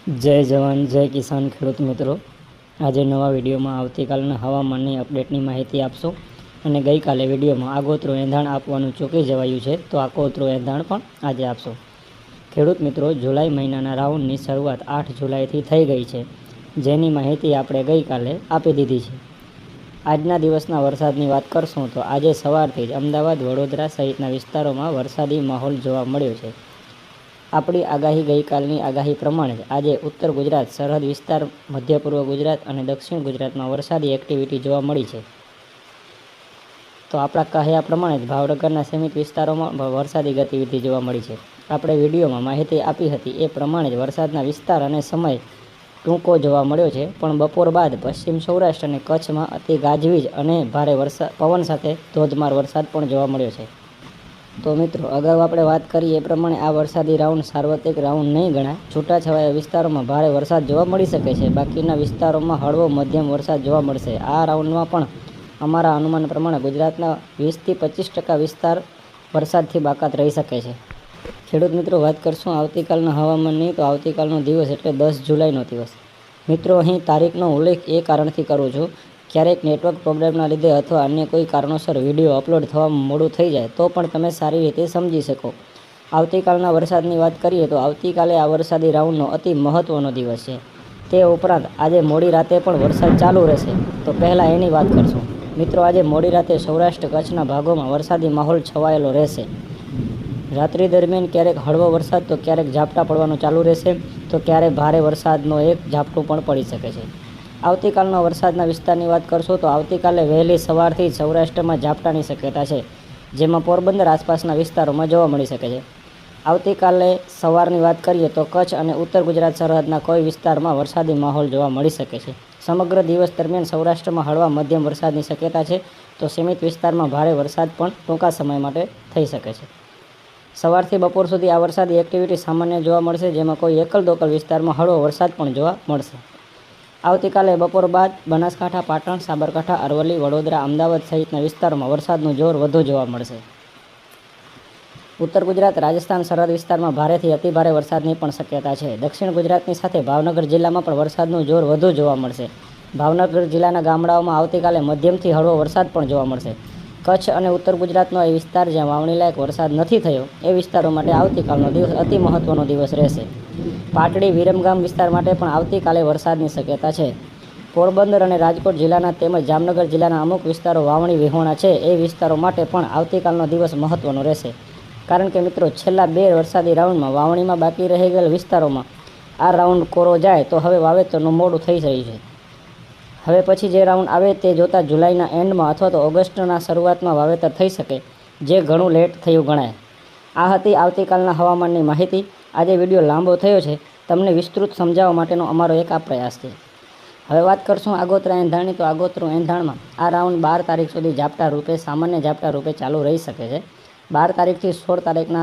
जय जवान जय किसान खेडूत मित्रों, आज नवा विडियो में आवतीकालना हवामाननी अपडेटनी माहिती आपशो अने गई काले विडियो में आगोतरू एंधाण आपवानुं चूकी जवायुं छे, तो आगोतरू एंधाण पण आजे आपशो। खेडूत मित्रों, जुलाई महीनाना राउंडनी शरूआत 8 जुलाईथी थई गई छे, जेनी माहिती आपणे गई काले आपी दीधी छे। आजना दिवसना वरसादनी वात करशुं तो आजे सवारथी ज अमदावाद, वडोदरा सहितना विस्तारोमां वरसादी माहोल जोवा मळ्यो छे। अपनी आगाही गई कालनी आगाही प्रमाणे आज उत्तर गुजरात, सरहद विस्तार, मध्य पूर्व गुजरात और दक्षिण गुजरात में वरसादी एक्टिविटी जोवा मळी छे। तो आपणा कह्या प्रमाणे भावनगरना सीमित विस्तारों में वरसादी गतिविधि जोवा मळी छे। आपणे विडियो में माहिती आपी हती ए प्रमाणे वरसादना विस्तार और समय टूंको जोवा मळ्यो छे, पण बपोर बाद पश्चिम सौराष्ट्र और कच्छ में अति गाजवीज और भारे वरसाद पवन साथे धोधमार वरसाद पण जोवा मळ्यो छे। तो मित्रों, अगाऊ आपणे वात करी ए प्रमाणे आ वरसादी राउंड सार्वत्रिक राउंड नहीं गणाय। छूटाछवाया विस्तारों में भारे वरसाद जोवा मळी शके छे, बाकीना विस्तारों में हळवो मध्यम वरसाद जोवा मळशे। आ राउंड में पण अमारा अनुमान प्रमाणे गुजरातना 20 થી 25% विस्तार वरसादथी बाकात रही शके छे। खेडूत मित्रों, बात करशुं आवतीकालना हवामाननी, तो आवतीकालनो दिवस एटले 10 जुलाईनो दिवस। मित्रों, अहीं तारीखनो उल्लेख ए कारणथी करूं छुं, क्यारेक नेटवर्क प्रोब्लेमना लीधे अथवा अन्य कोई कारणोसर विडियो अपलोड थवामां मोडुं थई जाय तो पण तमे सारी रीते समजी शको। आवतीकालना वरसादनी वात करीए तो आवतीकाले आ वरसादी राउंडनो अति महत्वनो दिवस छे। ते उपरांत आजे मोडी राते पण वरसाद चालू रहेशे। तो पहेला एनी वात करशुं। मित्रों, आजे मोडी राते सौराष्ट्र कच्छना भागोमां वरसादी माहोल छवायेलो रहेशे। रात्रि दरमियान क्यारेक हळवो वरसाद तो क्यारेक झापटा पड़वानुं चालू रहेशे, तो क्यारेक भारे वरसादनो एक झापटुं पण पड़ी शके छे। आवतीकालना वरसादना विस्तारनी वात करशो तो आवतीकाले वहेली सवारथी सौराष्ट्रमां झापटानी शक्यता छे, जेमां पोरबंदर आसपासना विस्तारोमां जोवा मळी शके छे। आवतीकाले सवारनी वात करीए तो कच्छ अने उत्तर गुजरात सरहदना कोई विस्तारमां वरसादी माहोल जोवा मळी शके छे। समग्र दिवस दरमियान सौराष्ट्रमां हळवा मध्यम वरसादनी शक्यता छे, तो सीमित विस्तारमां भारे वरसाद पण टूंका समय माटे थई शके छे। सवारथी बपोर सुधी आ वरसादी एक्टिविटी सामान्य जोवा मळशे, जेमां कोई एकल दोकल विस्तारमां हळवो वरसाद पण जोवा मळशे। आवतीकाले बपोर बाद बनासकांठा, पाटण, साबरकांठा, अरवली, वडोदरा, अमदावाद सहितना विस्तारोमां वरसादनुं जोर वधु जोवा मळशे। उत्तर गुजरात, राजस्थान सरहद विस्तारमां भारेथी अतिभारे वरसादनी पण शक्यता छे। दक्षिण गुजरातनी साथे भावनगर जिल्लामां पण वरसादनुं जोर वधु जोवा मळशे। भावनगर जिल्लाना गामडाओमां आवतीकाले मध्यमथी हळवो वरसाद पण जोवा मळशे। कच्छ और उत्तर गुजरातनो ए विस्तार ज्यां वावणी लायक वरसाद नथी थयो ए विस्तारों माटे आवतीकालनो दिवस अति महत्वनो दिवस रहेशे। पाटड़ी, विरमगाम विस्तार माटे पण आवतीकाले वरसादनी शक्यता छे। पोरबंदर और राजकोट जिल्लाना तेमज जामनगर जिल्लाना अमुक विस्तारो वावणी विहोणा छे ए विस्तारों माटे पण आवतीकालनो दिवस महत्वनो रहेशे। कारण के मित्रों, छेल्ला 2 वरसादी राउंडमां वावणीमां बाकी रही गયેલ विस्तारोमां आ राउंड कोरो जाए तो हवे वावेतरनुं मोडुं थई रह्युं छे। हवे पछी जे राउंड आवे ते जोता जुलाईना एंडमां अथवा तो ऑगस्टना शरूआतमां वावेतर थई शके, जे घणुं लेट थयुं गणाय। आ हती आवतीकालना हवामाननी माहिती। आज विडियो लांबो थयो छे, तमने विस्तृत समजाववा माटेनो अमारो एक आ प्रयास छे। हवे वात करशुं आगोतरा एंधाणनी, तो आगोतरू एंधाणमां आ राउंड 12 तारीख सुधी झापटा रूपे सामान्य झापटा रूपे चालू रही शके छे। 12 तारीखथी 16 तारीखना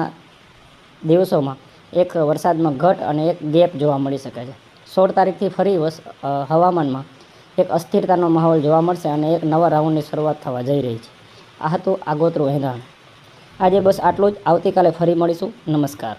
दिवसोमां एक वरसादमां घट अने एक गेप जोवा मळी शके छे। 16 तारीखथी फरी हवामानमां एक अस्थिरतानो माहोल जोवा मळशे अने एक नवा राउंडनी शरूआत थवा जई रही छे। आ हतुं आगोतरू एंधाण। आजे बस आटलुं ज। आवतीकाले फरी मळीशुं। नमस्कार।